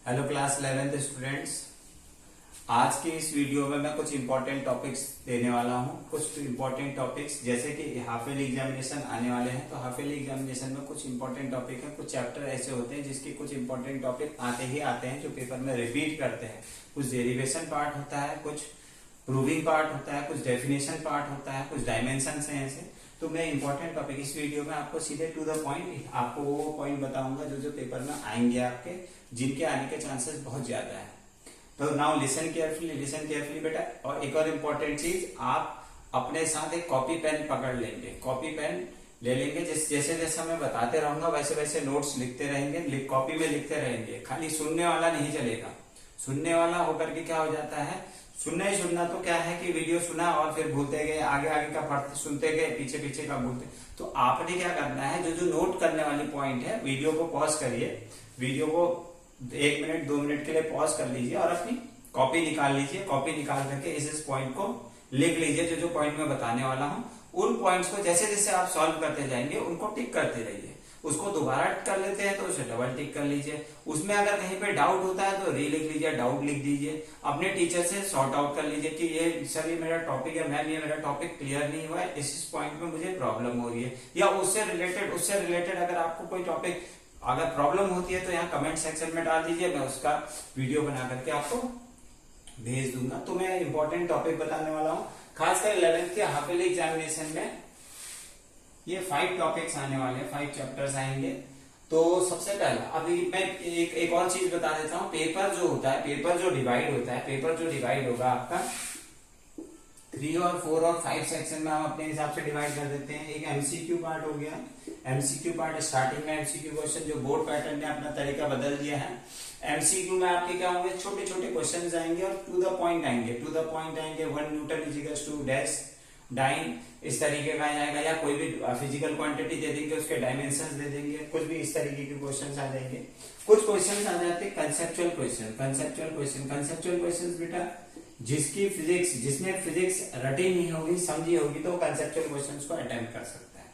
Hello class 11th students. आज की इस वीडियो में मैं कुछ इंपॉर्टेंट टॉपिक्स देने वाला हूं। कुछ इंपॉर्टेंट टॉपिक्स जैसे कि हाफ ईयरली एग्जामिनेशन आने वाले हैं, तो हाफ ईयरली एग्जामिनेशन में कुछ इंपॉर्टेंट टॉपिक है। कुछ चैप्टर ऐसे होते हैं जिसके कुछ इंपॉर्टेंट टॉपिक आते ही आते हैं जो पेपर में रिपीट करते हैं। कुछ डेरिवेशन पार्ट होता है, कुछ प्रूविंग पार्ट होता है, कुछ डेफिनेशन पार्ट होता है, कुछ डायमेंशन है ऐसे। तो मैं इंपॉर्टेंट टॉपिक इस वीडियो में आपको सीधे टू द पॉइंट आपको वो पॉइंट बताऊंगा जो पेपर में आएंगे आपके, जिनके आने के चांसेस बहुत ज्यादा है। तो नाउ लिसन केयरफुली बेटा। और एक और इम्पोर्टेंट चीज, आप अपने साथ एक कॉपी पेन पकड़ लेंगे, कॉपी पेन ले लेंगे। जैसे जैसे मैं बताते रहूंगा वैसे वैसे नोट्स लिखते रहेंगे, कॉपी में लिखते रहेंगे। खाली सुनने वाला नहीं चलेगा। सुनने वाला होकर के क्या हो जाता है, सुनना ही सुनना तो क्या है कि वीडियो सुना और फिर भूलते गए, आगे आगे का पढ़ते सुनते गए, पीछे पीछे का भूलते। तो आपने क्या करना है, जो जो नोट करने वाली पॉइंट है, वीडियो को पॉज करिए, वीडियो को 1 मिनट 2 मिनट के लिए पॉज कर लीजिए और अपनी कॉपी निकाल लीजिए। कॉपी निकाल करके इस पॉइंट को लिख लीजिए। जो जो पॉइंट मैं बताने वाला हूं उन पॉइंट्स को जैसे जैसे आप सॉल्व करते जाएंगे उनको टिक करते रहिए। उसको दोबारा कर लेते हैं तो उसे डबल टिक कर लीजिए। उसमें अगर कहीं पे डाउट होता है तो री लिख लीजिए, डाउट लिख दीजिए। अपने टीचर से सॉर्ट आउट कर लीजिए कि ये सर ये मेरा टॉपिक है, मैम ये मेरा टॉपिक क्लियर नहीं हुआ है, इस पॉइंट में मुझे प्रॉब्लम हो रही है। या उससे रिलेटेड अगर आपको कोई टॉपिक अगर प्रॉब्लम होती है तो यहाँ कमेंट सेक्शन में डाल दीजिए, मैं उसका वीडियो बना करके आपको भेज दूंगा। तो मैं इंपॉर्टेंट टॉपिक बताने वाला हूँ, खासकर 11th के हाफ ईयरली एग्जामिनेशन में ये 5 टॉपिक्स आने वाले हैं, 5 चैप्टर्स आएंगे। तो सबसे पहला अभी मैं एक और चीज बता देता हूँ। पेपर जो होता है, पेपर जो डिवाइड होगा आपका 3 और 4 और 5 सेक्शन में हम अपने हिसाब से डिवाइड कर देते हैं। एक एमसीक्यू पार्ट हो गया। एमसीक्यू पार्ट स्टार्टिंग में एमसीक्यू क्वेश्चन, जो बोर्ड पैटर्न ने अपना तरीका बदल दिया है। एमसीक्यू में आपके क्या होंगे, छोटे छोटे क्वेश्चन आएंगे और टू द पॉइंट आएंगे। 1 newton is equal to dash dyne, इस तरीके का आएगा। या कोई भी फिजिकल क्वांटिटी दे देंगे, उसके डायमेंशंस दे देंगे, कुछ भी इस तरीके के क्वेश्चंस आ जाएंगे। कुछ क्वेश्चंस आ जाते हैं कंसेप्चुअल क्वेश्चन बेटा, जिसने फिजिक्स रटी नहीं होगी, समझी होगी, तो कंसेप्चुअल क्वेश्चंस को अटेम्प्ट कर सकता है।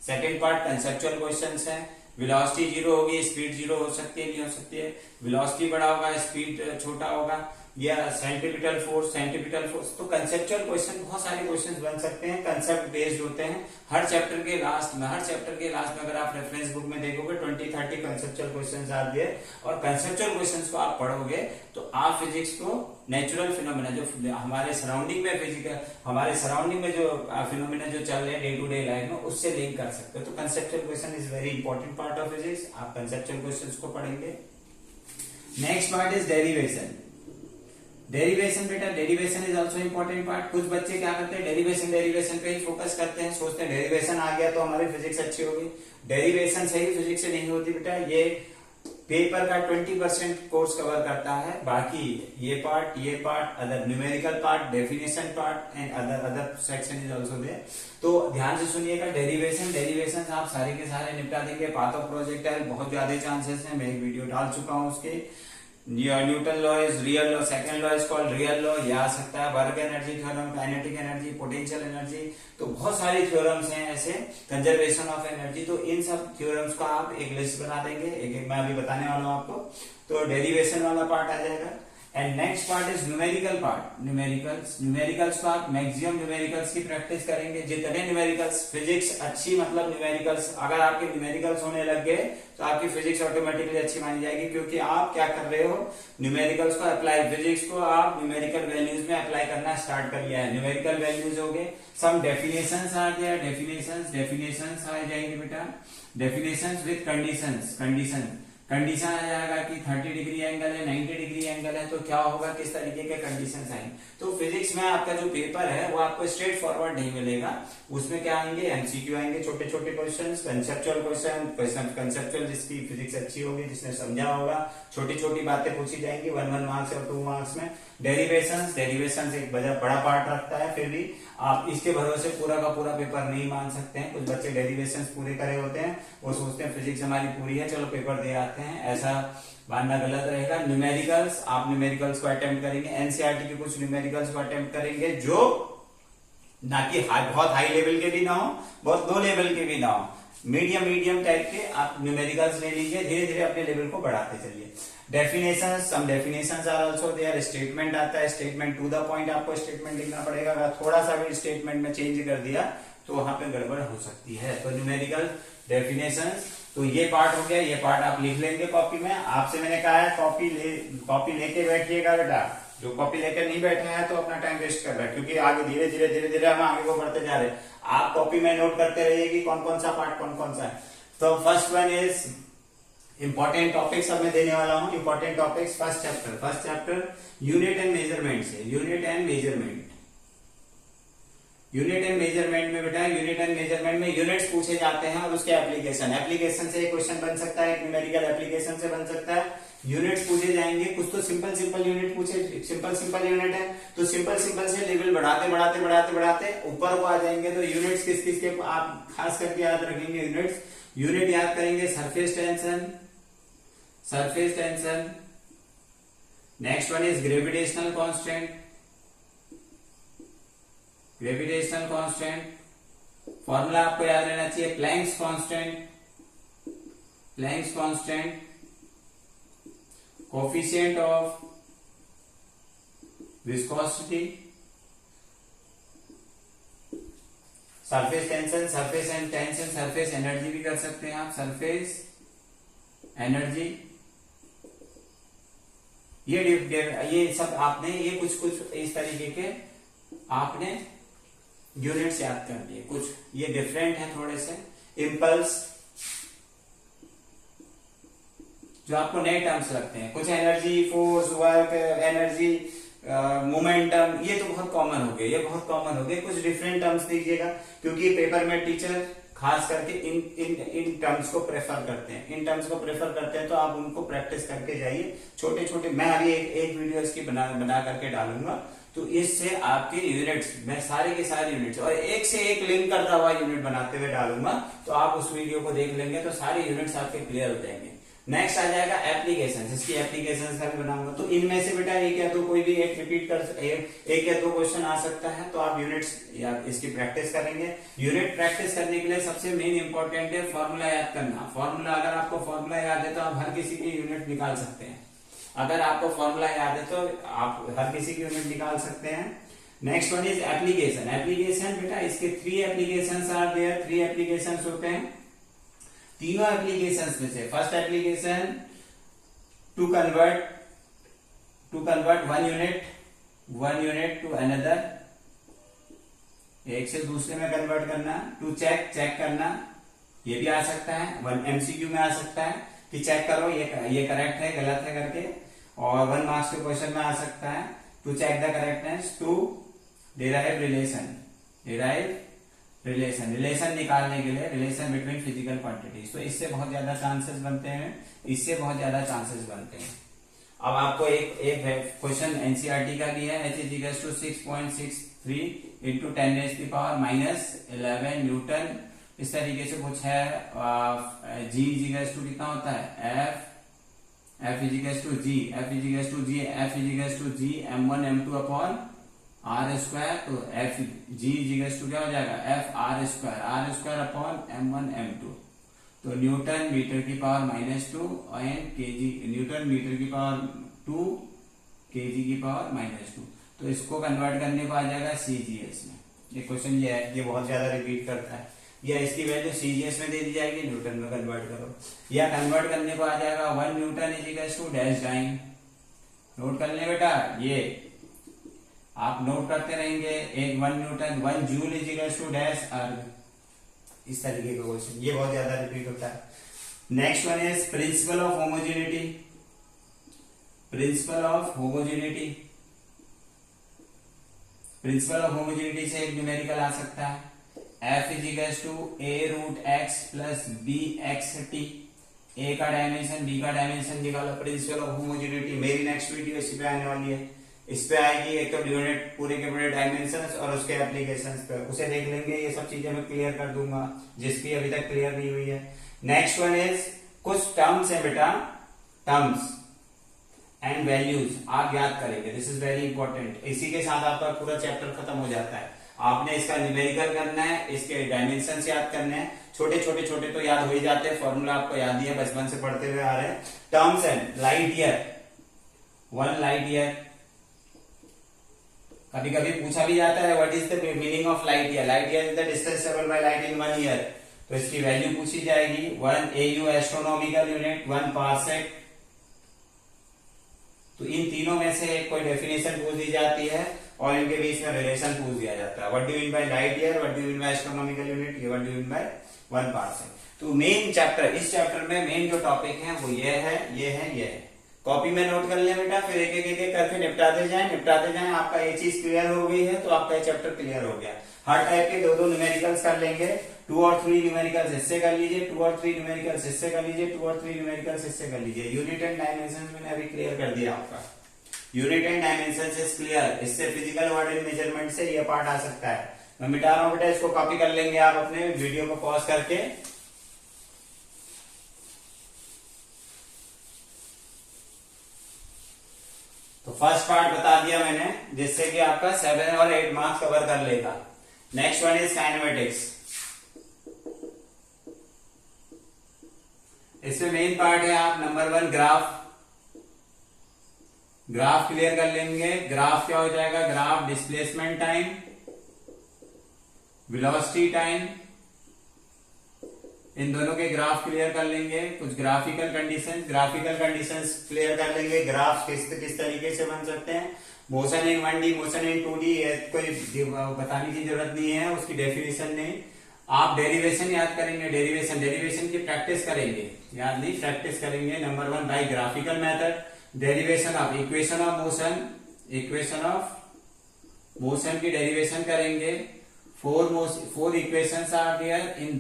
सेकंड पार्ट कंसेप्चुअल क्वेश्चंस है। वेलोसिटी 0 होगी, स्पीड 0 हो सकती है, नहीं हो सकती है। वेलोसिटी बड़ा होगा, स्पीड छोटा होगा। या सेंट्रीपिटल फोर्स। तो कंसेप्चुअल क्वेश्चन बहुत सारे क्वेश्चन बन सकते हैं, कंसेप्ट बेस्ड होते हैं। हर चैप्टर के लास्ट में अगर आप रेफरेंस बुक में देखोगे 20-30 कंसेप्चुअल क्वेश्चंस आ गए। और कंसेप्चुअल क्वेश्चंस को आप पढ़ोगे तो आप फिजिक्स को नेचुरल फिनोमेना, जो हमारे सराउंडिंग में जो फिनोमेना जो चल रहे हैं डे टू डे लाइफ में, उससे लिंक कर सकते हो। तो conceptual question is very important part of physics. आप कंसेप्चुअल क्वेश्चंस को पढ़ेंगे। नेक्स्ट पार्ट इज डेरिवेशन बेटा, derivation is also important part. कुछ बच्चे क्या करते हैं, डेरिवेशन पे ही फोकस करते हैं, सोचते हैं डेरिवेशन आ गया तो हमारी फिजिक्स अच्छी होगी। डेरिवेशन सही फिजिक्स से नहीं होती बेटा। ये पेपर का 20% कोर्स कवर करता है। बाकी ये part other numerical part, definition part and other section is also there. तो ध्यान से सुनिएगा। डेरिवेशन आप सारे के सारे निपटा देंगे। पाथ ऑफ प्रोजेक्टाइल बहुत ज्यादा चांसेस है, मैं एक वीडियो डाल चुका हूँ उसके। Newton law is real law, second law is called real law, ये आ सकता है। Work energy theorem, kinetic energy, potential energy, तो बहुत सारे थ्योरम्स हैं ऐसे, कंजर्वेशन ऑफ एनर्जी। तो इन सब थ्योरम्स का आप एक लिस्ट बना देंगे, एक मैं अभी बताने वाला हूं आपको। तो डेरिवेशन वाला पार्ट आ जाएगा। And next part is numerical part. Numericals को आप मैक्सिमम न्यूमेरिकल्स की प्रैक्टिस करेंगे। जितने न्यूमेरिकल्स, फिजिक्स अच्छी मतलब न्यूमेरिकल्स, अगर आपके न्यूमेरिकल्स होने लग गए तो आपकी फिजिक्स ऑटोमेटिकली अच्छी मानी जाएगी, क्योंकि आप क्या कर रहे हो, न्यूमेरिकल्स को अप्लाई, फिजिक्स को आप न्यूमेरिकल वैल्यूज में अप्लाई करना स्टार्ट कर लिया है। न्यूमेरिकल वैल्यूज हो गए, सम डेफिनेशंस आ गया, डेफिनेशंस आ जाएंगे बेटा। डेफिनेशंस विद कंडीशन आ जाएगा कि 30 डिग्री एंगल है, 90 डिग्री एंगल है, तो क्या होगा, किस तरीके के कंडीशंस आएंगे। तो फिजिक्स में आपका जो पेपर है वो आपको स्ट्रेट फॉरवर्ड नहीं मिलेगा। उसमें क्या आएंगे, एमसीक्यू आएंगे, छोटे छोटे क्वेश्चंस, कंसेप्चुअल जिसकी फिजिक्स अच्छी होगी, जिसने समझा होगा, छोटी छोटी बातें पूछी जाएंगी 1 मार्क्स और 2 मार्क्स में। डेरिवेशन एक बड़ा पार्ट रखता है, फिर भी आप इसके भरोसे पूरा का पूरा पेपर नहीं मान सकते हैं। कुछ बच्चे डेरिवेशन पूरे करे होते हैं, वो सोचते हैं फिजिक्स हमारी पूरी है, चलो पेपर दे आते हैं, ऐसा मानना गलत रहेगा। न्यूमेरिकल्स, आप न्यूमेरिकल्स को अटेम्प्ट करेंगे। एनसीईआरटी के कुछ न्यूमेरिकल्स को अटेम्प्ट करेंगे जो ना कि बहुत हाई लेवल के भी ना हो, बहुत लो लेवल के भी ना हो, मीडियम टाइप के आप न्यूमेरिकल्स ले लीजिए। धीरे धीरे अपने लेवल को बढ़ाते चलिए। Definition, some definitions are also there, statement आता है, स्टेटमेंट टू द पॉइंट आपको स्टेटमेंट लिखना पड़ेगा, अगर थोड़ा सा भी स्टेटमेंट में चेंज कर दिया तो वहां पे गड़बड़ हो सकती है। तो न्यूमेरिकल डेफिनेशंस, तो ये पार्ट हो गया, ये पार्ट आप लिख लेंगे कॉपी में। आपसे मैंने कहा है कॉपी लेके बैठिएगा बेटा, जो कॉपी लेकर नहीं बैठा है तो अपना टाइम वेस्ट कर रहा है, क्योंकि आगे धीरे धीरे हम आगे को बढ़ते जा रहे हैं। आप कॉपी में नोट करते रहिए कि कौन कौन सा पार्ट कौन कौन सा है। तो first one is important topics अब मैं देने वाला हूं, important topics. First chapter unit and measurement से, यूनिट एंड मेजरमेंट में बेटा, यूनिट एंड मेजरमेंट में यूनिट्स पूछे जाते हैं और उसके एप्लीकेशन से एक क्वेश्चन बन सकता है, एक न्यूमेरिकल एप्लीकेशन से बन सकता है। यूनिट्स पूछे जाएंगे, कुछ तो सिंपल यूनिट पूछे, सिंपल यूनिट है तो सिंपल से लेवल बढ़ाते ऊपर को आ जाएंगे। तो यूनिट्स किस के आप खास करके याद रखेंगे, यूनिट याद करेंगे, surface tension. Next one is gravitational constant. Formula आपको याद रहना चाहिए, Planck's constant, coefficient of viscosity, surface tension, surface energy भी कर सकते हैं आप, सरफेस एनर्जी। ये सब आपने, ये कुछ इस तरीके के आपने यूनिट्स याद कर लिए। कुछ ये डिफरेंट है थोड़े से। इम्पल्स, जो आपको नए टर्म्स लगते हैं, कुछ energy, force, work, energy, momentum, ये तो बहुत कॉमन हो गए, कुछ डिफरेंट टर्म्स दीजिएगा, क्योंकि पेपर में टीचर खास करके इन टर्म्स को प्रेफर करते हैं, तो आप उनको प्रैक्टिस करके जाइए। छोटे मैं अभी एक वीडियो इसकी बना करके डालूंगा, तो इससे आपके यूनिट्स, मैं सारे के सारे यूनिट्स और एक से एक लिंक करता हुआ यूनिट बनाते हुए डालूंगा, तो आप उस वीडियो को देख लेंगे तो सारे यूनिट्स आपके क्लियर हो जाएंगे। नेक्स्ट आ जाएगा एप्लीकेशन, इसकी एप्लीकेशन का भी बनाऊंगा। तो इनमें से बेटा एक या दो, कोई भी एक रिपीट कर, एक या दो क्वेश्चन आ सकता है, तो आप यूनिट्स या इसकी प्रैक्टिस करेंगे। यूनिट प्रैक्टिस करने के लिए सबसे मेन इंपॉर्टेंट है फॉर्मूला याद करना। फॉर्मूला, अगर आपको फॉर्मूला याद है तो आप हर किसी की यूनिट निकाल सकते हैं। अगर आपको फॉर्मूला याद है तो आप हर किसी की यूनिट निकाल सकते हैं। नेक्स्ट वन इज एप्लीकेशन बेटा, इसके 3 एप्लीकेशंस आर देयर, 3 एप्लीकेशंस होते हैं। तीनों एप्लीकेशंस में से first application to convert one unit to another, एक से दूसरे में कन्वर्ट करना। टू चेक करना, ये भी आ सकता है, 1 MCQ में आ सकता है कि चेक करो ये करेक्ट है गलत है करके, और 1 मार्क्स के क्वेश्चन में आ सकता है to check the correctness. To derive relation निकालने के लिए, रिलेशन बिटवीन फिजिकल क्वांटिटीज। तो इससे बहुत ज्यादा चांसेस बनते हैं। अब आपको एक क्वेश्चन एनसीईआरटी का दिया है, H = 6.63 × 10⁻⁻11 न्यूटन, इस तरीके से कुछ है। G = कितना होता है, F = G m1 m2 upon r²। तो G = क्या हो जाएगा, F r² upon m1 m2। तो न्यूटन मीटर की power -2 and KG, newton metre की पावर 2, केजी की पावर -2। तो इसको कन्वर्ट करने को आ जाएगा CGS में। ये क्वेश्चन ये है, ये बहुत ज्यादा रिपीट करता है। या इसकी वैल्यू CGS में दे दी जाएगी, न्यूटन में कन्वर्ट करो। या कन्वर्ट करने को आ जाएगा 1 न्यूटन = -9। नोट कर ले बेटा, ये आप नोट करते रहेंगे। 1 न्यूटन 1 जूल = इस तरीके का क्वेश्चन, ये बहुत ज्यादा रिपीट होता है। Next one is principle of homogeneity. Principle of homogeneity से एक न्यूमेरिकल आ सकता है, F = a√x + bxt। ए का डायमेंशन, बी का डायमेंशन निकालो। प्रिंसिपल ऑफ होमोजेनिटी मेरी नेक्स्ट वीडियो इसी पे आने वाली है। इस पे आएगी एक तो यूनिट पूरे के पूरे डायमेंशंस और उसके एप्लीकेशंस पे, उसे देख लेंगे। ये सब चीजें मैं क्लियर कर दूंगा जिसकी अभी तक क्लियर नहीं हुई है। नेक्स्ट वन इज कुछ टर्म्स है बेटा, टर्म्स एंड वैल्यूज आप याद करेंगे, दिस इज वेरी इंपॉर्टेंट। इसी के साथ आपका पूरा चैप्टर खत्म हो जाता है। आपने इसका न्यूमेरिकल करना है, इसके डायमेंशंस याद करने हैं। छोटे छोटे छोटे तो याद हो ही जाते हैं, फॉर्मूला आपको याद ही है, बचपन से पढ़ते हुए आ रहे हैं। Terms and light year, 1 light year, कभी कभी पूछा भी जाता है what is the meaning of light year. Light year is the distance travelled by light in 1 year, तो इसकी वैल्यू पूछी जाएगी। 1 AU एस्ट्रोनॉमिकल यूनिट, 1 पार्सेक। तो इन तीनों में से एक कोई डेफिनेशन पूछ दी जाती है और इनके बीच में रिलेशन पूछ दिया जाता है। What do you mean by light year, what do you mean by astronomical unit, what do you mean by 1 parsec. तो मेन चैप्टर, इस चैप्टर में मेन जो टॉपिक है वो ये है, ये है, ये है। कॉपी में नोट कर ले बेटा, फिर एक एक करके निपटाते जाएं। आपका ये चीज क्लियर हो गई है तो आपका ये चैप्टर क्लियर हो गया। हर टाइप के 2-2 न्यूमेरिकल्स कर लेंगे। 2 और 3 न्यूमेरिकल्स इससे कर लीजिए, 2 और 3 न्यूमेरिकल्स इससे कर लीजिए, 2 और 3 न्यूमेरिकल्स इससे कर लीजिए। यूनिट एंड डायमेंशन मैंने अभी क्लियर कर दिया आपका। Unit and dimension is clear. इससे फिजिकल वर्ड इन मेजरमेंट से ये पार्ट आ सकता है। मैं मिटा रहा हूं बेटा, इसको कॉपी कर लेंगे आप अपने वीडियो को पॉज करके। तो फर्स्ट पार्ट बता दिया मैंने, जिससे कि आपका 7 और 8 मार्क्स कवर कर लेगा। Next one is kinematics. इसमें मेन पार्ट है आप नंबर 1 ग्राफ। ग्राफ क्लियर कर लेंगे। ग्राफ क्या हो जाएगा, graph displacement time, velocity time, इन दोनों के ग्राफ क्लियर कर लेंगे। कुछ ग्राफिकल कंडीशंस क्लियर कर लेंगे। ग्राफ किस तरीके से बन सकते हैं, motion in 1D, motion in 2D, कोई बताने की जरूरत नहीं है, उसकी डेफिनेशन नहीं। आप डेरिवेशन याद करेंगे, डेरिवेशन की प्रैक्टिस करेंगे, याद नहीं, प्रैक्टिस करेंगे। Number 1 by graphical method, derivation of equation of motion की डेरिवेशन करेंगे। 4 equations are there in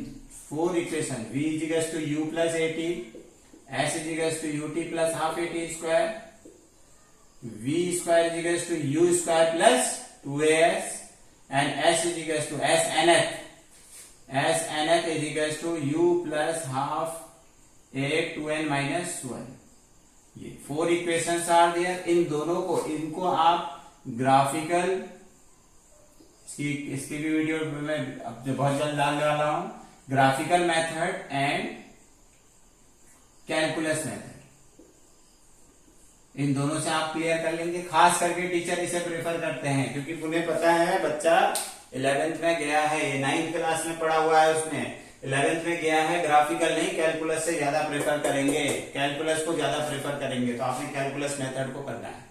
4 equation. V is equals to U plus AT, S is equals to UT plus half AT square, V square is equals to U square plus 2AS, and S is equals to S nth is equals to U plus half A 2n minus 1। ये 4 equations are there. इन दोनों को, इनको आप graphical, इसकी भी video मैं अब बहुत जल्द डालने वाला हूं, graphical method and calculus method, इन दोनों से आप क्लियर कर लेंगे। खास करके टीचर इसे प्रेफर करते हैं क्योंकि उन्हें पता है बच्चा 11th में गया है, ये 9th क्लास में पढ़ा हुआ है, उसने 11th में गया है, ग्राफिकल नहीं कैलकुलस से ज्यादा प्रेफर करेंगे, कैलकुलस को ज्यादा प्रेफर करेंगे। तो आपने कैलकुलस मेथड को करना है,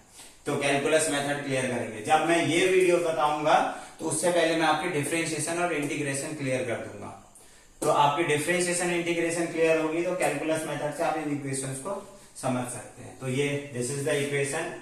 तो कैलकुलस मेथड क्लियर करेंगे। जब मैं ये वीडियो बताऊंगा तो उससे पहले मैं आपके डिफरेंशिएशन और इंटीग्रेशन क्लियर कर दूंगा। तो आपकी डिफरेंशिएशन इंटीग्रेशन क्लियर होगी तो कैलकुलस मेथड से आप इन इक्वेशंस को समझ सकते हैं। तो ये दिस इज द इक्वेशन।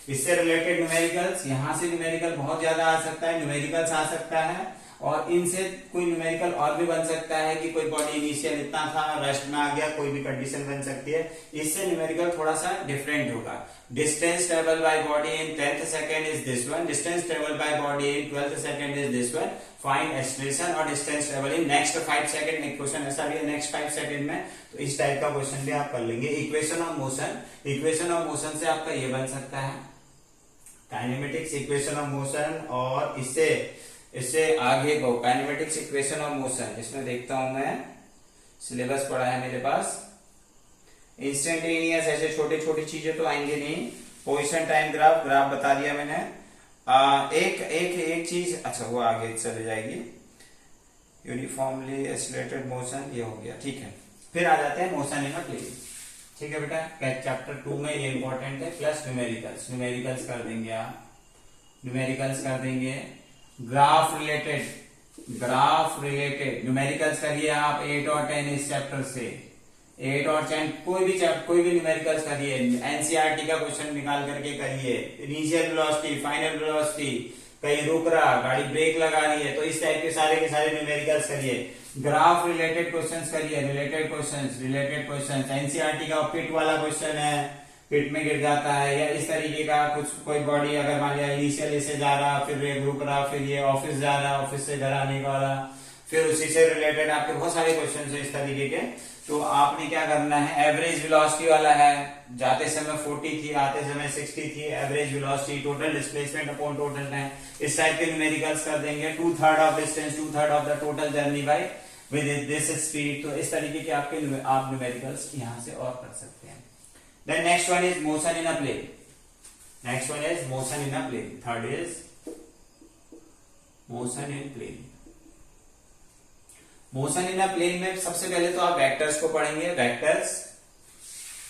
इससे रिलेटेड न्यूमेरिकल्स, यहां से न्यूमेरिकल बहुत ज्यादा आ सकता है, न्यूमेरिकल्स आ सकता है, और इनसे कोई न्यूमेरिकल और भी बन सकता है कि कोई बॉडी इनिशियल इतना था, रेस्ट में आ गया, कोई भी कंडीशन बन सकती है। इससे न्यूमेरिकल थोड़ा सा डिफरेंट होगा। Distance travel by body in 10th second is this one, distance travel by body in 12th second is this one, find acceleration और distance travel in next 5 second में। क्वेश्चन ऐसा भी है नेक्स्ट 5 सेकंड में, तो इस type का question भी आप कर लेंगे। इक्वेशन ऑफ मोशन से आपका ये बन सकता है काइनेमेटिक्स इक्वेशन ऑफ मोशन, और इससे आगे को काइनेमेटिक्स इक्वेशन ऑफ मोशन। इसमें देखता हूं मैं, सिलेबस पड़ा है मेरे पास। इंस्टेंटेनियस ऐसे छोटे छोटी चीजें तो आएंगे नहीं। पोजीशन टाइम ग्राफ बता दिया मैंने। एक चीज, अच्छा वो आगे चले जाएगी। यूनिफॉर्मली एक्सीलरेटेड मोशन, ये हो गया, ठीक है। फिर आ जाते हैं मोशन इन अ प्लेन। ठीक है बेटा, चैप्टर 2 में ये इंपॉर्टेंट है। प्लस न्यूमेरिकल्स कर देंगे आप, न्यूमेरिकल्स कर देंगे। ग्राफ रिलेटेड न्यूमेरिकल्स करिए आप 8 और 10 इस चैप्टर से। 8 और 10 कोई भी न्यूमेरिकल्स करिए, एनसीईआरटी का क्वेश्चन निकाल करके करिए। इनिशियल वेलोसिटी, फाइनल वेलोसिटी, कहीं रुक रहा, गाड़ी ब्रेक लगा रही है, तो इस टाइप के सारे न्यूमेरिकल्स करिए। ग्राफ रिलेटेड क्वेश्चंस करिए, रिलेटेड क्वेश्चंस। एनसीईआरटी का पिट वाला क्वेश्चन है, पिट में गिर जाता है, या इस तरीके का कुछ, कोई बॉडी अगर मान लिया इनिशियल ऐसे जा रहा, फिर रुक रहा, फिर ये ऑफिस जा रहा, ऑफिस से घर आने वाला, फिर उसी से रिलेटेड आपके बहुत सारे क्वेश्चन है इस तरीके के। तो आपने क्या करना है, एवरेज वेलोसिटी वाला है, जाते समय 40 थी, आते समय 60 थी, average velocity, total displacement upon total time, इस टाइप के न्यूमेरिकल्स कर देंगे। 2/3 of distance, 2/3 of the total journey by with this speed. तो इस तरीके के आपके आप न्यूमेरिकल्स यहां से और कर सकते हैं। Then next one is motion in a plane. Next one is motion in a plane. Third is motion in plane. Motion in a plane में सबसे पहले तो आप वेक्टर्स को पढ़ेंगे।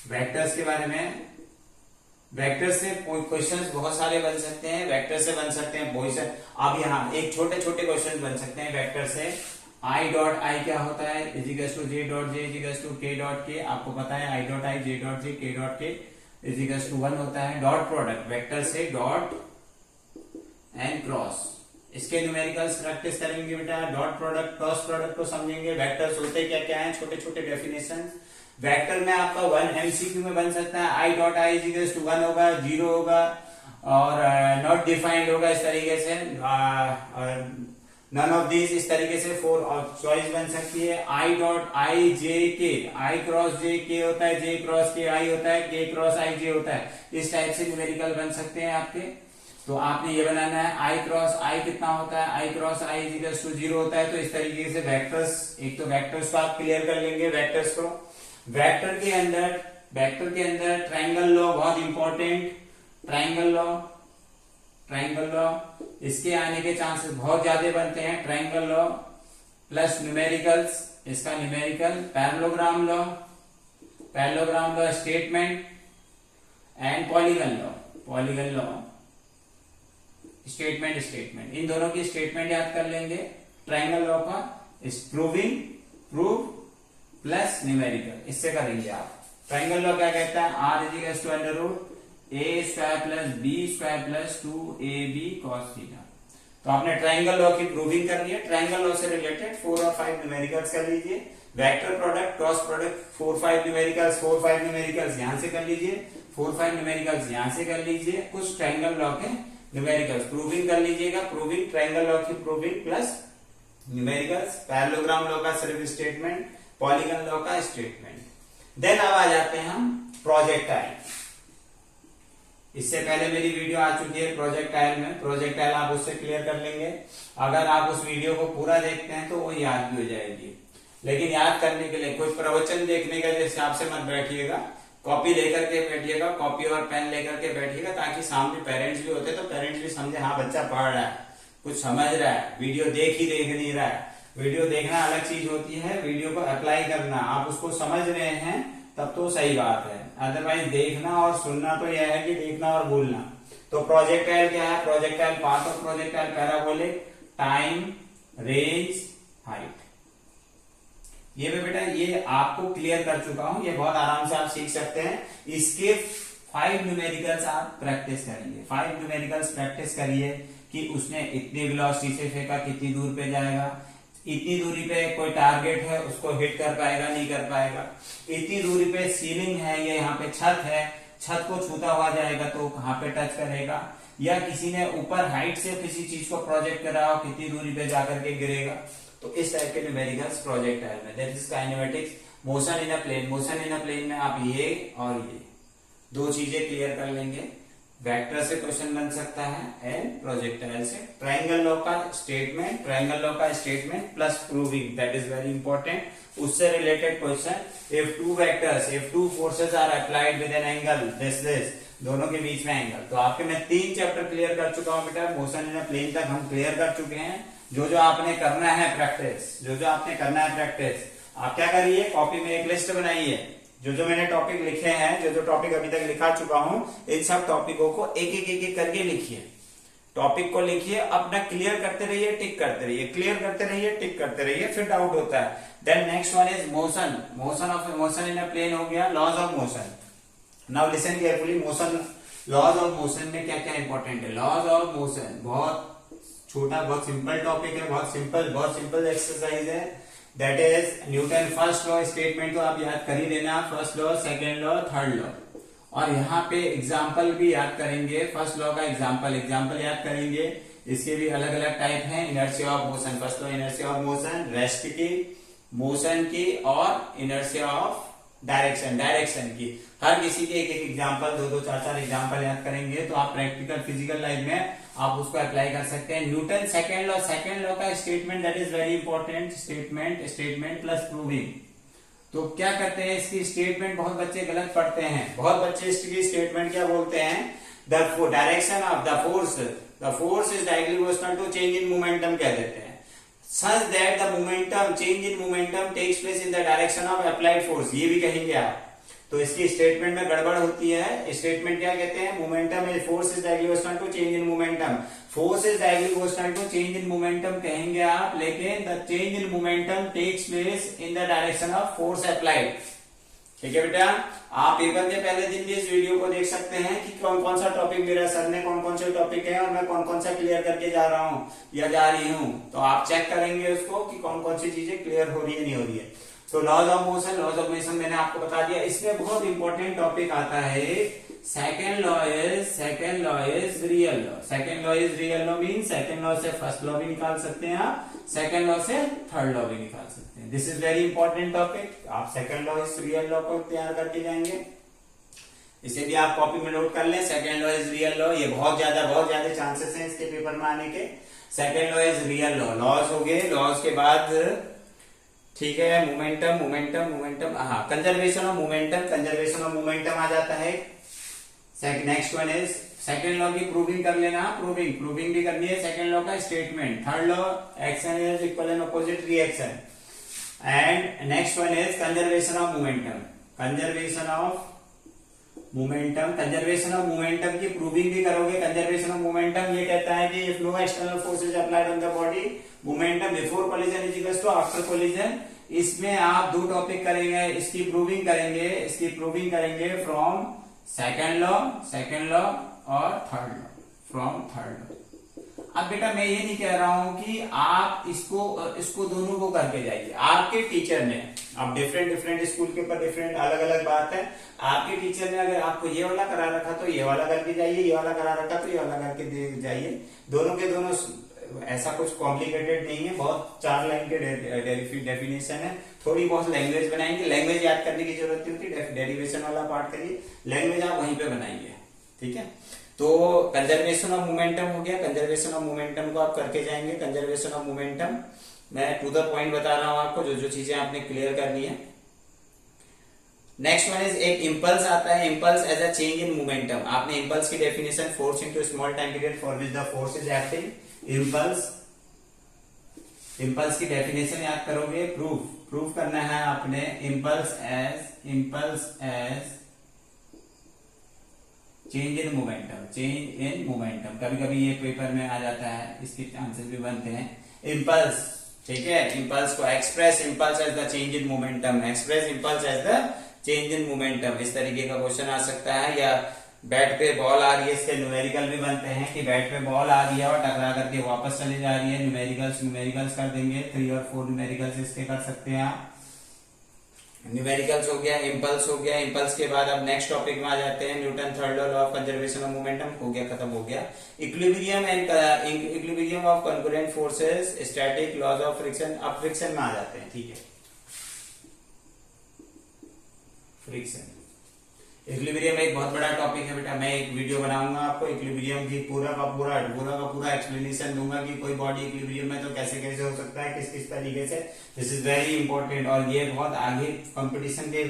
वेक्टर्स के बारे में, वेक्टर से क्वेश्चंस बहुत सारे बन सकते हैं। वेक्टर से बन सकते हैं पोजीशन। अब यहाँ एक छोटे छोटे क्वेश्चन बन सकते हैं वेक्टर से। आई डॉट आई क्या होता है, equals to J dot J equals to K dot K. आपको पता है I dot I, J dot जे, के डॉट के इजिकल्स टू 1 होता है। डॉट प्रोडक्ट वेक्टर से डॉट एंड क्रॉस, इसके न्यूमेरिकल्स प्रैक्टिस करेंगे बेटा। डॉट प्रोडक्ट, क्रॉस प्रोडक्ट को समझेंगे। वेक्टर्स होते क्या क्या है, छोटे छोटे डेफिनेशन। वेक्टर में आपका 1 एमसीक्यू में बन सकता है। I dot I equals to 1 होगा, 0 होगा और नॉट डिफाइंड होगा इस तरीके से। नन ऑफ दिस इस तरीके से 4 चॉइस बन सकती है। आई डॉट आई जे के, आई क्रॉस जे के होता है, जे क्रॉस के आई होता है, के क्रॉस आई जे होता है। इस टाइप से न्यूमेरिकल बन सकते हैं आपके। तो आपने ये बनाना है आई क्रॉस आई कितना होता है, आई क्रॉस आई इक्वल्स टू 0 होता है। तो इस तरीके से वेक्टर्स, एक तो वेक्टर्स को आप क्लियर कर लेंगे। वेक्टर्स को वेक्टर के अंदर ट्रायंगल लॉ बहुत इंपॉर्टेंट। ट्रायंगल लॉ इसके आने के चांसेस बहुत ज्यादा बनते हैं। ट्रायंगल लॉ प्लस न्यूमेरिकल्स, इसका numerical, parallelogram law statement and polygon law statement. इन दोनों की स्टेटमेंट याद कर लेंगे। ट्रायंगल लॉ का प्रूव प्लस न्यूमेरिकल, इससे करेंगे आप। ट्रायंगल लॉ क्या कहता है, R equals to under root A square plus B square plus 2ab cos theta. तो आपने ट्रायंगल लॉ की प्रूविंग कर ली है। ट्रायंगल लॉ से रिलेटेड 4 और 5 न्यूमेरिकल्स कर लीजिए। Vector product, cross product, 4-5 numericals यहां से कर लीजिए, 4-5 न्यूमेरिकल्स यहां से कर लीजिए। कुछ ट्रायंगल लॉ के न्यूमेरिकल्स प्रूविंग कर लीजिएगा। प्रूविंग, ट्रायंगल लॉ की proving plus numericals, parallelogram law का सिर्फ स्टेटमेंट, पॉलीगन लॉ का स्टेटमेंट। देन अब आ जाते हैं हम प्रोजेक्टाइल। इससे पहले मेरी वीडियो आ चुकी है प्रोजेक्टाइल में। प्रोजेक्टाइल आप उससे क्लियर कर लेंगे। अगर आप उस वीडियो को पूरा देखते हैं तो वो याद भी हो जाएगी। लेकिन याद करने के लिए कोई प्रवचन देखने के हिसाब से मत बैठिएगा। कॉपी लेकर के बैठिएगा, कॉपी और पेन लेकर के बैठिएगा, ताकि सामने पेरेंट्स भी होते तो पेरेंट्स भी समझे हाँ बच्चा पढ़ रहा है, कुछ समझ रहा है, वीडियो देख नहीं रहा है। वीडियो देखना अलग चीज होती है, वीडियो को अप्लाई करना। आप उसको समझ रहे हैं तब तो सही बात है, अदरवाइज देखना और सुनना तो यह है कि देखना और भूलना। तो प्रोजेक्टाइल क्या है, projectile path of projectile parabolic, time, range, height. ये भी बेटा ये आपको क्लियर कर चुका हूं, ये बहुत आराम से आप सीख सकते हैं। इसके 5 न्यूमेरिकल्स आप प्रैक्टिस करेंगे। 5 न्यूमेरिकल्स प्रैक्टिस करिए कि उसने इतनी वेलोसिटी से फेंका, कितनी दूर पे जाएगा, इतनी दूरी पे कोई टारगेट है उसको हिट कर पाएगा नहीं कर पाएगा, इतनी दूरी पे सीलिंग है, ये यहाँ पे छत है, छत को छूता हुआ जाएगा तो कहाँ पे टच करेगा, या किसी ने ऊपर हाइट से किसी चीज को प्रोजेक्ट करा हो, कितनी दूरी पे जाकर के गिरेगा। तो इस टाइप के न्यूमेरिकल्स प्रोजेक्टाइल में, that is kinematics. Motion in a plane में आप ये और ये 2 चीजें क्लियर कर लेंगे। वेक्टर से क्वेश्चन बन सकता है एंड प्रोजेक्टाइल से। ट्रायंगल लॉ का statement plus proving, that is very important. उससे related question, if two forces are applied with an angle this दोनों के बीच में एंगल। तो आपके मैं 3 चैप्टर क्लियर कर चुका हूं बेटा। मोशन इन अ प्लेन तक हम क्लियर कर चुके हैं। जो आपने करना है प्रैक्टिस, आप क्या करिए, कॉपी में एक लिस्ट बनाइए। जो मैंने टॉपिक लिखे हैं, जो टॉपिक अभी तक लिखा चुका हूं, इन सब टॉपिकों को एक करके लिखिए। टॉपिक को लिखिए, अपना क्लियर करते रहिए, टिक करते रहिए, क्लियर करते रहिए, टिक करते रहिए, फिर डाउट होता है। Then next one is motion in a plane हो गया। Laws of motion, now listen carefully. Laws of motion में क्या क्या इंपॉर्टेंट है। लॉज ऑफ मोशन बहुत छोटा, बहुत सिंपल टॉपिक है, बहुत सिंपल एक्सरसाइज है। That is Newton first law statement तो आप याद कर ही लेना, first law, second law, third law. और यहाँ पे एग्जाम्पल भी याद करेंगे। फर्स्ट लॉ का एग्जाम्पल याद करेंगे। इसके भी अलग अलग टाइप हैं। Inertia of motion, first law inertia of motion, rest की, मोशन की और इनर्शिया ऑफ डायरेक्शन की। हर किसी के एक एक एग्जाम्पल, दो दो चार चार एग्जाम्पल याद करेंगे तो आप प्रैक्टिकल फिजिकल लाइफ में आप उसको अप्लाई कर सकते हैं। न्यूटन सेकेंड लॉ का statement that is very important, statement plus proving. तो क्या करते हैं, इसकी स्टेटमेंट बहुत बच्चे गलत पढ़ते हैं। बहुत बच्चे इसकी स्टेटमेंट क्या बोलते हैं, the direction of the force is directly proportional to change in momentum कह देते हैं। Such that the momentum change in momentum takes place in the direction of applied force, ये भी कहेंगे आप। तो इसकी स्टेटमेंट में गड़बड़ होती है। स्टेटमेंट क्या कहते हैं, momentum is force is directly proportional to change in momentum, force is directly proportional to change in momentum कहेंगे आप, लेकिन the change in momentum takes place in the direction of force applied. ठीक है बेटा, आप पेपर के पहले दिन भी इस वीडियो को देख सकते हैं कि कौन कौन सा टॉपिक मेरा सर ने कौन कौन से टॉपिक है और मैं कौन कौन सा क्लियर करके जा रहा हूँ या जा रही हूँ। तो आप चेक करेंगे उसको कि कौन कौन सी चीजें क्लियर हो रही है नहीं हो रही है। तो लॉज ऑफ मोशन मैंने आपको बता दिया। इसमें बहुत इंपॉर्टेंट टॉपिक आता है second law is real law. Second law is real law mean second law से फर्स्ट लॉ भी निकाल सकते हैं आप, सेकेंड लॉ से थर्ड लॉ भी निकाल सकते हैं। This is very important topic. आप second law is real law को तैयार करके जाएंगे, इसे भी आप कॉपी में नोट कर लें। Second law is real law, ये बहुत ज्यादा चांसेस हैं इसके पेपर में आने के। Second law is real law, laws हो गए। लॉज के बाद ठीक है मोमेंटम, हाँ कंजर्वेशन ऑफ मोमेंटम आ जाता है। Next one is second law की प्रूविंग कर लेना, प्रूविंग भी करनी है सेकेंड लॉ का statement. Third law action is equal and opposite reaction. And next one is conservation of momentum की प्रूविंग भी करोगे। कंजर्वेशन ऑफ मोमेंटम ये कहता है कि if no external force is applied on the body, momentum before collision is equal to after collision. इसमें आप दो टॉपिक करेंगे, इसकी प्रूविंग करेंगे फ्रॉम सेकेंड लॉ और थर्ड लॉ। अब बेटा मैं ये नहीं कह रहा हूं कि आप इसको दोनों को करके जाइए। आपके टीचर ने, आप डिफरेंट स्कूल के ऊपर डिफरेंट अलग बात है। आपके टीचर ने अगर आपको ये वाला करा रखा तो ये वाला करके जाइए, ये वाला करा रखा तो ये वाला करके जाइए। दोनों के दोनों ऐसा कुछ कॉम्प्लिकेटेड नहीं है, बहुत 4 लाइन के डेफिनेशन है। थोड़ी बहुत लैंग्वेज बनाएंगे, लैंग्वेज याद करने की जरूरत नहीं होती, डेरिवेशन वाला पार्ट करिए, लैंग्वेज आप वहीं पे बनाएंगे। ठीक है, तो कंजर्वेशन ऑफ मोमेंटम हो गया। कंजर्वेशन ऑफ मोमेंटम को आप करके जाएंगे। कंजर्वेशन ऑफ मोमेंटम मैं टू द पॉइंट बता रहा हूं आपको, जो चीजें आपने क्लियर करनी है। नेक्स्ट वन इज एक इम्पल्स आता है, impulse as a change in momentum. आपने इम्पल्स की definition force into small time period for which the force is acting. Impulse की डेफिनेशन याद करोगे। प्रूफ करना है आपने impulse as change in momentum. कभी कभी ये पेपर में आ जाता है, इसके चांसेस भी बनते हैं। इम्पल्स, ठीक है, इम्पल्स को express impulse as the change in momentum, इस तरीके का क्वेश्चन आ सकता है। या बैट पे बॉल आ रही है, इसके न्यूमेरिकल भी बनते हैं कि बैट पे बॉल आ रही है और टकरा करके वापस चली जा रही है। न्यूमेरिकल्स कर देंगे, 3 और 4 न्यूमेरिकल्स इसके कर सकते हैं आप। न्यूमेरिकल्स हो गया, इम्पल्स हो गया। इम्पल्स के बाद अब नेक्स्ट टॉपिक में आ जाते हैं Newton third law of conservation of momentum. हो गया, खत्म हो गया। Equilibrium of concurrent forces, static, laws of friction. अब फ्रिक्शन में आ जाते हैं। ठीक है, फ्रिक्शन इक्विलिब्रियम एक बहुत बड़ा टॉपिक है बेटा। मैं एक वीडियो बनाऊंगा आपको इक्विलिब्रियम की पूरा का पूरा एक्सप्लेनेशन दूंगा कि कोई बॉडी इक्विलिब्रियम में तो कैसे कैसे हो सकता है, किस किस तरीके से। दिस इज वेरी इंपॉर्टेंट और ये बहुत आगे कंपटीशन के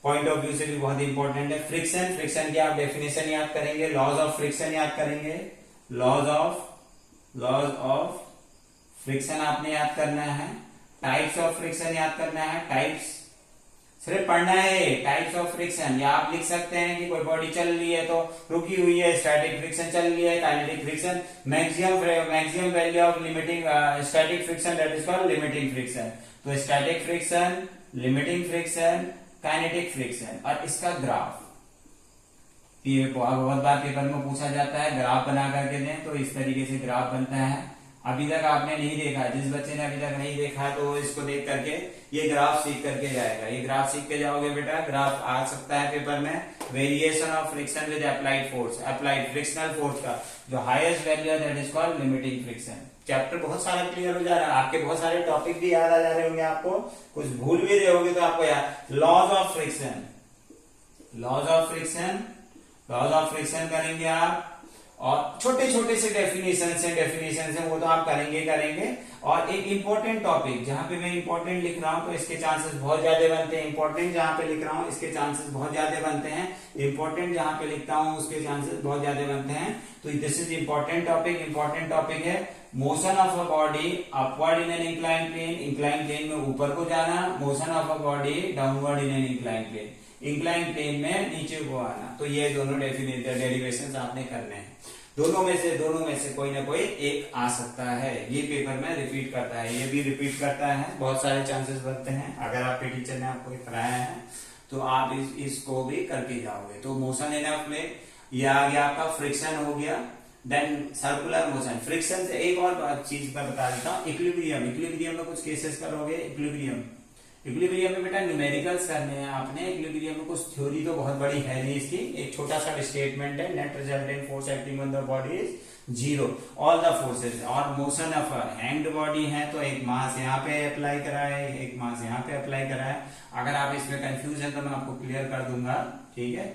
पॉइंट ऑफ व्यू से भी बहुत इंपॉर्टेंट है। फ्रिक्शन की आप डेफिनेशन याद करेंगे, लॉज ऑफ फ्रिक्शन याद करेंगे। लॉज ऑफ फ्रिक्शन आपने याद करना है। टाइप्स ऑफ फ्रिक्शन याद करना है। टाइप्स सिर्फ पढ़ना है, टाइप्स ऑफ फ्रिक्शन। या आप लिख सकते हैं कि कोई बॉडी चल रही है तो रुकी हुई है, स्टैटिक फ्रिक्शन चल रही है, kinetic friction. Maximum value of limiting static friction that is called limiting friction. तो static friction, limiting friction, kinetic friction और इसका ग्राफ। ये बहुत बार पेपर में पूछा जाता है, ग्राफ बना करके दें, तो इस तरीके से ग्राफ बनता है। अभी तक आपने नहीं देखा, जिस बच्चे ने अभी तक नहीं देखा तो इसको देख करके ये ग्राफ सीख करके जाएगा। ये ग्राफ सीख के जाओगे बेटा, ग्राफ आ सकता है पेपर में। Variation of friction with applied force, applied frictional force का जो हाईएस्ट वैल्यू है that is called limiting friction. Chapter बहुत सारा क्लियर हो जा रहा है, आपके बहुत सारे टॉपिक भी याद आ जा रहे होंगे, आपको कुछ भूल भी रहे होंगे तो आपको याद। Laws of friction, laws of friction, laws of friction करेंगे आप, और छोटे छोटे से डेफिनेशन है वो तो आप करेंगे। और एक इंपॉर्टेंट टॉपिक जहां पे मैं इंपॉर्टेंट लिख रहा हूं तो इसके चांसेस बहुत ज्यादा बनते हैं, इंपॉर्टेंट जहां पे लिख रहा हूं इसके चांसेस बहुत ज्यादा बनते हैं, इंपॉर्टेंट जहां पे लिखता हूं उसके चांसेस बहुत ज्यादा बनते हैं। तो दिस इज इंपॉर्टेंट टॉपिक है motion of a body upward in an incline plane में ऊपर को जाना, motion of a body downward in an incline plane में नीचे को आना। तो ये दोनों डेरिवेशन आपने करने हैं, दोनों में से कोई ना कोई एक आ सकता है। ये पेपर में रिपीट करता है, ये भी रिपीट करता है, बहुत सारे चांसेस बनते हैं। अगर आपके टीचर ने आपको कराया है तो आप इसको भी करके जाओगे। तो मोशन इन अ प्लेन, ये आ गया आपका फ्रिक्शन हो गया। देन सर्कुलर मोशन, फ्रिक्शन से एक और चीज मैं बता देता हूँ, इक्विलिब्रियम में कुछ केसेस करोगे। इक्विलिब्रियम में बेटा न्यूमेरिकल्स करने हैं आपने। इक्विलिब्रियम में कुछ थ्योरी तो बहुत बड़ी है नहीं इसकी, एक छोटा सा स्टेटमेंट है, net resultant force acting on the body is 0 all the forces. और मोशन ऑफ हैंग्ड बॉडी है तो एक मास यहाँ पे अप्लाई करा है, एक मास यहाँ पे अप्लाई करा है। अगर आप इसमें कंफ्यूज है तो मैं आपको क्लियर कर दूंगा, ठीक है।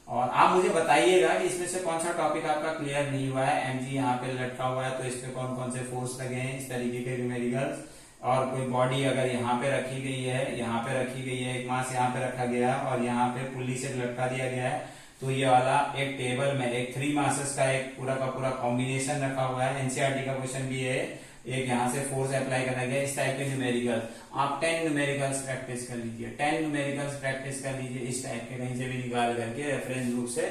और आप मुझे बताइएगा कि इसमें से कौन सा टॉपिक आपका क्लियर नहीं हुआ है। एमजी यहाँ पे लटका हुआ है तो इस पे कौन कौन से फोर्स लगे हैं, इस तरीके के न्यूमेरिकल्स। और कोई बॉडी अगर यहाँ पे रखी गई है, यहाँ पे रखी गई है, एक मास यहाँ पे रखा गया और यहाँ पे पुल्ली से लटका दिया गया है, तो ये वाला एक टेबल में एक 3 मासेस का एक पूरा का पूरा कॉम्बिनेशन रखा हुआ है। एनसीईआरटी का क्वेश्चन भी है, एक यहाँ से फोर्स अप्लाई करा गया, इस टाइप के न्यूमेरिकल आप 10 न्यूमेरिकल्स प्रैक्टिस कर लीजिए, 10 न्यूमेरिकल्स प्रैक्टिस कर लीजिए इस टाइप के, कहीं से भी निकाल करके रेफरेंस बुक से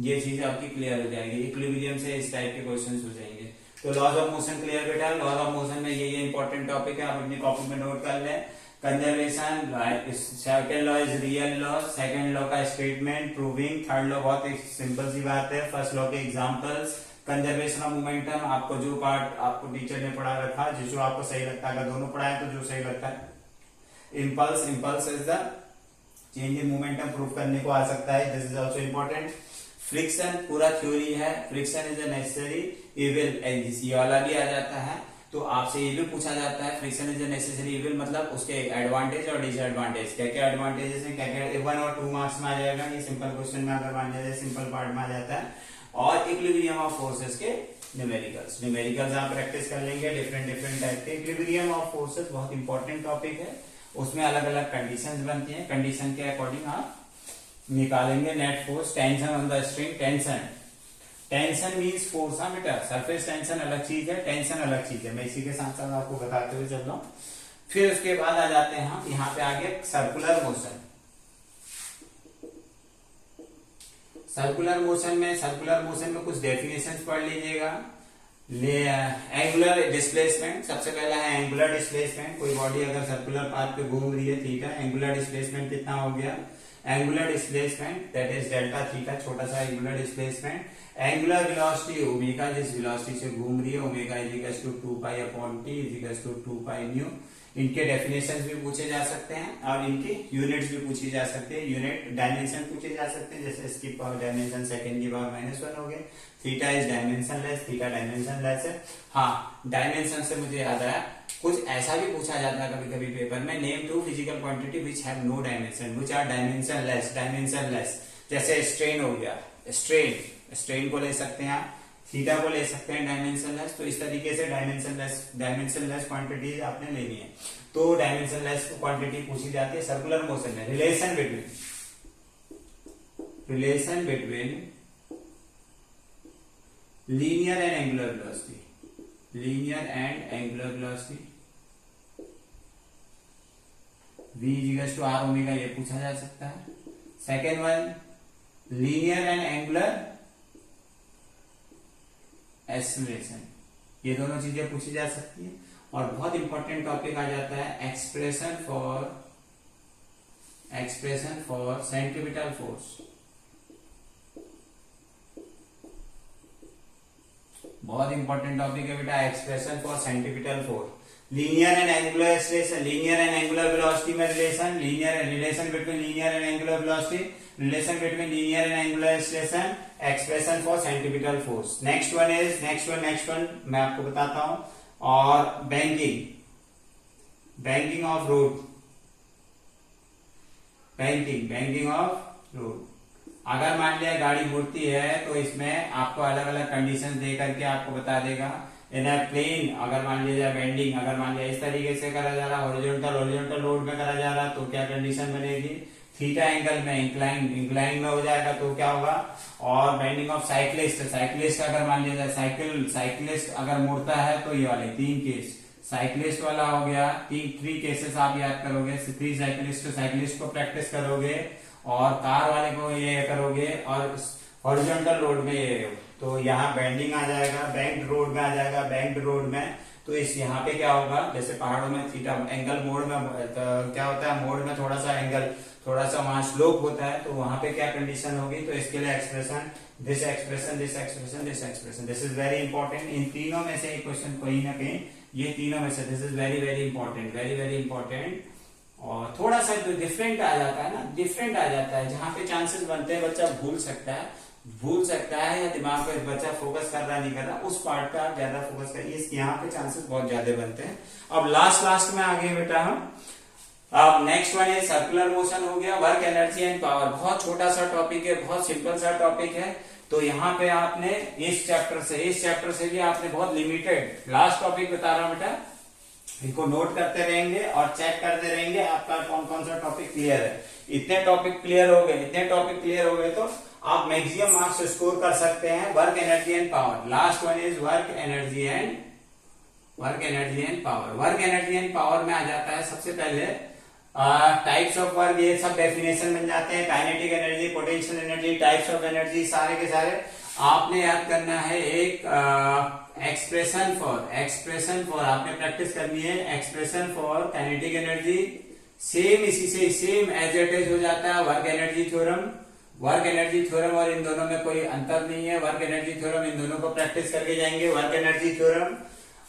ये चीज आपकी क्लियर हो जाएगी। इक्विलिब्रियम से इस टाइप के क्वेश्चन हो जाएंगे। तो लॉज ऑफ मोशन क्लियर बेटा, लॉज ऑफ मोशन में ये इंपॉर्टेंट टॉपिक है, आप अपनी कॉपी में नोट कर लें। Conservation, second law is real law, second law का स्टेटमेंट प्रूविंग, थर्ड लॉ बहुत एक सिंपल सी बात है, फर्स्ट लॉ के एग्जांपल्स, कंजर्वेशन ऑफ मोमेंटम, आपको जो पार्ट आपको टीचर ने पढ़ा रखा जो आपको सही लगता है, अगर दोनों पढ़ा है तो जो सही लगता है। Impulse is the change in momentum prove करने को आ सकता है, this is also important. Friction पूरा थ्योरी है, friction is a necessary evil, ये वाला भी आ जाता है। तो आपसे ये भी पूछा जाता है friction is a necessary evil मतलब उसके एडवांटेज और डिसएडवांटेज, क्या क्या एडवांटेजेस हैं, क्या क्या 1 और 2 मार्क्स में आ जाएगा, ये सिंपल क्वेश्चन में अगर मान जाए सिंपल पार्ट में आ जाता है। और इक्विलिब्रियम ऑफ फोर्सेस के न्यूमेरिकल्स आप प्रैक्टिस कर लेंगे, डिफरेंट टाइप के। इक्विलिब्रियम ऑफ फोर्सेस बहुत इंपॉर्टेंट टॉपिक है, उसमें अलग अलग कंडीशंस बनती हैं, कंडीशन के अकॉर्डिंग आप निकालेंगे net force. Tension on the string, tension means force, हाँ बेटा, सरफेस टेंशन अलग चीज है, टेंशन अलग चीज है, मैं इसी के साथ साथ आपको बताते हुए चल रहा हूं। फिर उसके बाद आ जाते हैं हम यहाँ पे आगे सर्कुलर मोशन। सर्कुलर मोशन में कुछ डेफिनेशंस पढ़ लीजिएगा। एंगुलर डिस्प्लेसमेंट, सबसे पहला है एंगुलर डिस्प्लेसमेंट, कोई बॉडी अगर सर्कुलर पाथ पे घूम रही है, ठीक है, एंगुलर डिस्प्लेसमेंट कितना हो गया, angular displacement that is delta theta, छोटा सा angular displacement. Angular velocity omega, जिस वेलोसिटी से घूम रही है, omega is equal to 2 pi upon T is equal to 2 pi nu. इनके डेफिनेशंस भी पूछे जा सकते हैं और इनके यूनिट्स भी पूछी जा सकते हैं, यूनिट डायमेंशन पूछे जा सकते हैं, जैसे इसकी पावर डायमेंशन सेकंड की पावर -1 हो गए। थीटा इज डायमेंशनलेस है। हाँ, डायमेंशन से मुझे याद आया, कुछ ऐसा भी पूछा जाता है कभी कभी पेपर में, name 2 physical quantity which have no dimension which are dimensionless. जैसे स्ट्रेन हो गया, स्ट्रेन को ले सकते हैं आप, थीटा को ले सकते हैं डायमेंशनलेस। तो इस तरीके से डायमेंशनलेस क्वांटिटीज आपने लेनी है, तो डायमेंशनलेस क्वांटिटी पूछी जाती है सर्कुलर मोशन में। Relation between linear and angular velocity, v equals to r omega, ये पूछा जा सकता है। Second one, linear and angular acceleration, ये दोनों चीजें पूछी जा सकती है। और बहुत इंपॉर्टेंट टॉपिक आ जाता है एक्सप्रेशन फॉर सेंट्रीपिटल फोर्स, बहुत इंपॉर्टेंट टॉपिक है बेटा, expression for centripetal force. Linear and angular acceleration, linear and angular velocity में relation between linear and angular velocity, relation between linear and angular acceleration, expression for centripetal force. Next one मैं आपको बताता हूं, और banking of road, banking of road. अगर मान लिया गाड़ी मुड़ती है तो इसमें आपको अलग अलग कंडीशन दे करके आपको बता देगा। इन ए प्लेन अगर मान लिया बेंडिंग, अगर मान लिया इस तरीके से करा जा रहा, हॉरिजॉन्टल लोड में करा जा रहा, तो क्या कंडीशन बनेगी, थीटा एंगल में इंक्लाइन में हो जाएगा तो क्या होगा। और बेंडिंग ऑफ साइक्लिस्ट अगर मान लिया जाए साइक्लिस्ट अगर मुड़ता है तो ये वाले 3 केस, साइक्लिस्ट वाला हो गया, 3 केसेस आप याद करोगे, 3 साइक्लिस्ट को प्रैक्टिस करोगे और कार वाले को ये करोगे और हॉरिजॉन्टल रोड में ये, तो यहाँ बेंडिंग आ जाएगा, बैंक्ड रोड में आ जाएगा, बैंक्ड रोड में। तो इस यहाँ पे क्या होगा, जैसे पहाड़ों में थीटा एंगल मोड़ में तो क्या होता है, मोड़ में थोड़ा सा एंगल, थोड़ा सा वहां स्लोप होता है, तो वहां पे क्या कंडीशन होगी, तो इसके लिए expression this is very important. इन तीनों में से एक क्वेश्चन कहीं ना कहीं, ये तीनों में से दिस इज वेरी इंपॉर्टेंट। और थोड़ा सा जो डिफरेंट आ जाता है ना, डिफरेंट आ जाता है, जहां पे चांसेस बनते हैं बच्चा भूल सकता है या दिमाग पे बच्चा फोकस कर रहा नहीं कर रहा, उस पार्ट पे आप ज्यादा फोकस करिए, यहाँ पे चांसेस बहुत ज्यादा बनते हैं। अब लास्ट में आ गए बेटा हम। अब नेक्स्ट वन है सर्कुलर मोशन हो गया, वर्क एनर्जी एंड पावर। बहुत छोटा सा टॉपिक है, बहुत सिंपल सा टॉपिक है। तो यहाँ पे आपने इस चैप्टर से भी आपने बहुत लिमिटेड लास्ट टॉपिक बता रहा हूं बेटा, इनको नोट करते रहेंगे और चेक करते रहेंगे आपका कौन कौन सा टॉपिक क्लियर है। इतने टॉपिक क्लियर हो गए तो आप मैक्सिमम मार्क्स स्कोर कर सकते हैं। Work energy and power, last one is work energy and power. Work energy and power में आ जाता है सबसे पहले टाइप्स ऑफ वर्क, ये सब डेफिनेशन बन जाते हैं, kinetic energy, potential energy, types of energy, सारे के सारे आपने याद करना है। एक एक्सप्रेशन फॉर आपने प्रैक्टिस करनी है, expression for kinetic energy, same इसी से सेम एज इट इज हो जाता है वर्क एनर्जी थ्योरम और इन दोनों में कोई अंतर नहीं है। वर्क एनर्जी थ्योरम, इन दोनों को प्रैक्टिस करके जाएंगे। वर्क एनर्जी थ्योरम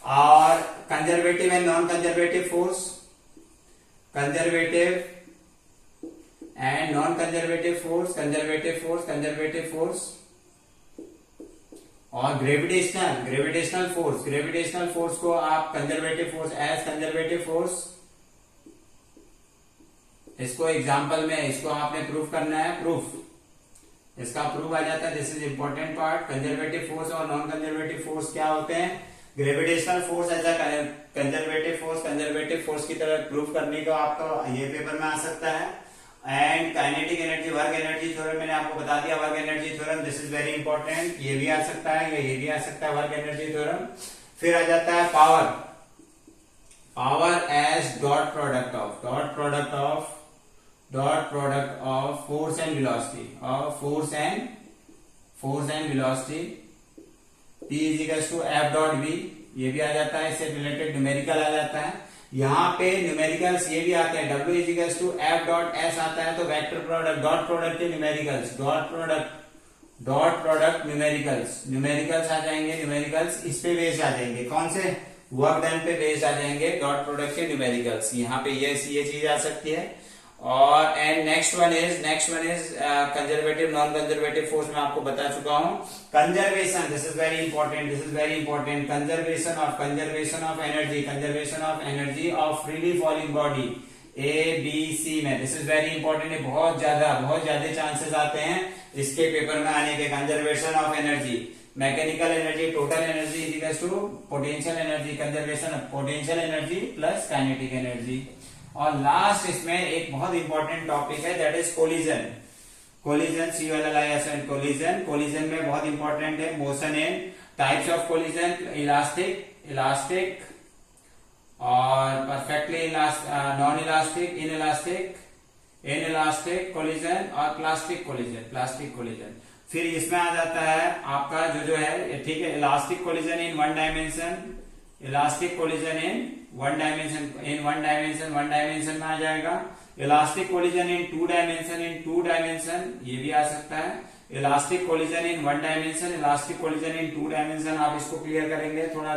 और conservative and non conservative force, conservative and non conservative force और ग्रेविटेशनल फोर्स को आप कंजर्वेटिव फोर्स इसको एग्जांपल में इसको आपने प्रूफ करना है, इसका प्रूफ आ जाता है। This is important part. Conservative force और नॉन कंजर्वेटिव फोर्स क्या होते हैं, gravitational force as a conservative force की तरह प्रूफ करने को आपको ये पेपर में आ सकता है। And kinetic energy, work energy theorem मैंने आपको बता दिया, work energy theorem this is very important, ये भी आ सकता है या ये भी आ सकता है वर्क एनर्जी थ्योरम। फिर आ जाता है power as dot product of force and velocity, P is equals to F dot V, ये भी आ जाता है, इससे रिलेटेड न्यूमेरिकल आ जाता है। यहाँ पे न्यूमेरिकल्स ये भी आते हैं, W is equals to F dot S आता है, तो वेक्टर प्रोडक्ट, डॉट प्रोडक्ट के न्यूमेरिकल्स, डॉट प्रोडक्ट न्यूमेरिकल्स आ जाएंगे। न्यूमेरिकल्स इस पे बेस्ड आ जाएंगे, कौन से, वर्क डन पे बेस्ड आ जाएंगे डॉट प्रोडक्ट के न्यूमेरिकल्स। यहाँ पे ये चीज आ सकती है। और and next one is conservative non conservative force में आपको बता चुका हूं। Conservation, this is very important, conservation of energy of freely falling body ABC में, दिस इज वेरी इंपॉर्टेंट। बहुत ज्यादा चांसेस आते हैं इसके पेपर में आने के। Conservation of energy, mechanical energy, total energy is equal to potential energy, conservation of potential energy plus kinetic energy. और लास्ट इसमें एक बहुत इंपॉर्टेंट टॉपिक है, दैट इज कोलिजन, कोलिजन में बहुत इंपॉर्टेंट है। Motion and types of collision, elastic और perfectly non elastic, inelastic collision और प्लास्टिक कोलिजन। फिर इसमें आ जाता है आपका जो है, ठीक है, elastic collision in one dimension में आ जाएगा। Elastic collision in two dimension, ये भी आ सकता है। Elastic collision in one dimension, elastic collision in two dimension, आप इसको क्लियर करेंगे। थोड़ा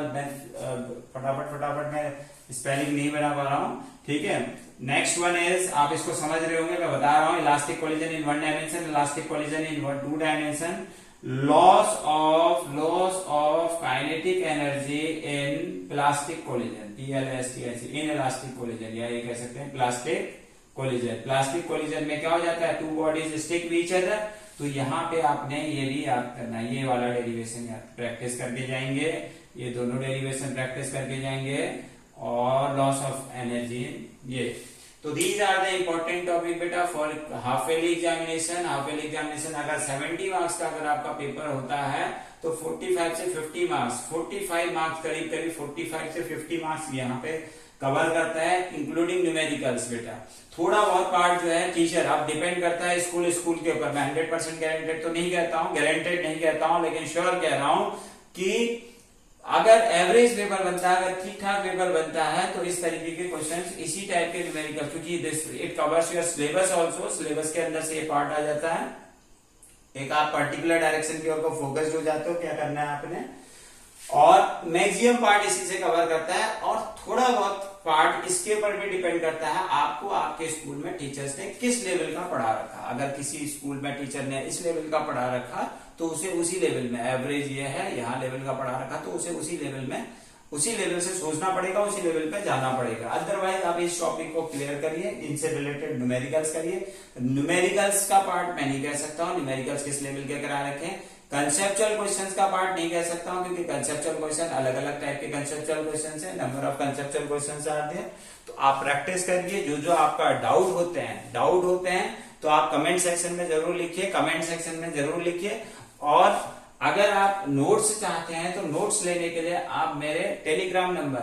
फटाफट मैं स्पेलिंग नहीं बना पा रहा हूँ, ठीक है। नेक्स्ट वन इज, आप इसको समझ रहे होंगे, मैं बता रहा हूँ, elastic collision in one dimension, elastic collision in two dimension. Loss of kinetic energy in plastic collision, PLST, inelastic collision, या ये कह सकते हैं प्लास्टिक कोलिजन। प्लास्टिक कोलिजन में क्या हो जाता है, 2 bodies stick with each other. तो यहाँ पे आपने ये भी याद करना है, ये वाला डेरिवेशन प्रैक्टिस करके जाएंगे, ये दोनों डेरिवेशन प्रैक्टिस करके जाएंगे, और लॉस ऑफ एनर्जी ये। तो these are the important topic बेटा for half yearly examination. Half yearly examination अगर 70 मार्क्स का अगर आपका पेपर होता है तो 45 से 50 मार्क्स, 45 मार्क्स करीब करीब 45 से 50 मार्क्स यहाँ पे कवर करता है, इंक्लूडिंग न्यूमेरिकल्स बेटा। थोड़ा बहुत पार्ट जो है टीचर, अब डिपेंड करता है स्कूल के ऊपर। मैं 100% गारंटेड तो नहीं कहता हूँ, गारंटेड नहीं कहता हूँ, लेकिन श्योर कह रहा हूँ कि अगर एवरेज पेपर बनता है, अगर ठीक ठाक पेपर बनता है, तो इस तरीके के क्वेश्चंस, इसी टाइप के न्यूमेरिकल, क्योंकि this it covers your syllabus also, syllabus के अंदर से ये पार्ट आ जाता है। एक आप पर्टिकुलर डायरेक्शन की ओर को फोकस्ड हो जाते हो, क्या करना है आपने, और मैक्सिमम पार्ट इसी से कवर करता है, और थोड़ा बहुत पार्ट इसके ऊपर भी डिपेंड करता है आपको आपके स्कूल में टीचर्स ने किस लेवल का पढ़ा रखा। अगर किसी स्कूल में टीचर ने इस लेवल का पढ़ा रखा तो उसे उसी लेवल में, एवरेज ये है यहाँ लेवल का पढ़ा रखा तो उसे उसी लेवल में, उसी लेवल से सोचना पड़ेगा, उसी लेवल पे जाना पड़ेगा। अदरवाइज आप इस टॉपिक को क्लियर करिए, इनसे रिलेटेड न्यूमेरिकल्स करिए। न्यूमेरिकल्स का पार्ट मैं नहीं कह सकता हूँ न्यूमेरिकल्स किस लेवल के करा रखे हैं। कंसेप्चुअल क्वेश्चंस का पार्ट नहीं कह सकता हूं, क्योंकि कंसेप्चुअल क्वेश्चन अलग अलग टाइप के कंसेप्चुअल क्वेश्चंस हैं, नंबर ऑफ कंसेप्चुअल क्वेश्चंस आते हैं। तो आप प्रैक्टिस करिए, जो जो आपका डाउट होते हैं तो आप कमेंट सेक्शन में जरूर लिखिए, कमेंट सेक्शन में जरूर लिखिए। और अगर आप नोट्स चाहते हैं तो नोट्स लेने के लिए आप मेरे टेलीग्राम नंबर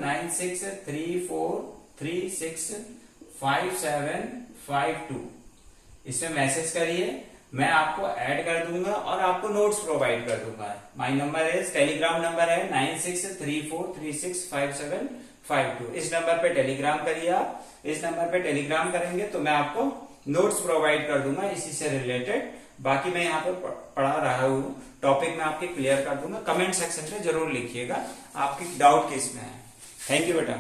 9634365752 इसमें मैसेज करिए, मैं आपको ऐड कर दूंगा और आपको नोट्स प्रोवाइड कर दूंगा। My number is, Telegram number है 9634365752। इस नंबर पे टेलीग्राम करिए आप, इस नंबर पे टेलीग्राम करेंगे तो मैं आपको नोट्स प्रोवाइड कर दूंगा इसी से रिलेटेड। बाकी मैं यहाँ पे पढ़ा रहा हूँ टॉपिक में आपके क्लियर कर दूंगा। कमेंट सेक्शन में जरूर लिखिएगा आपकी डाउट किस में है। थैंक यू बेटा।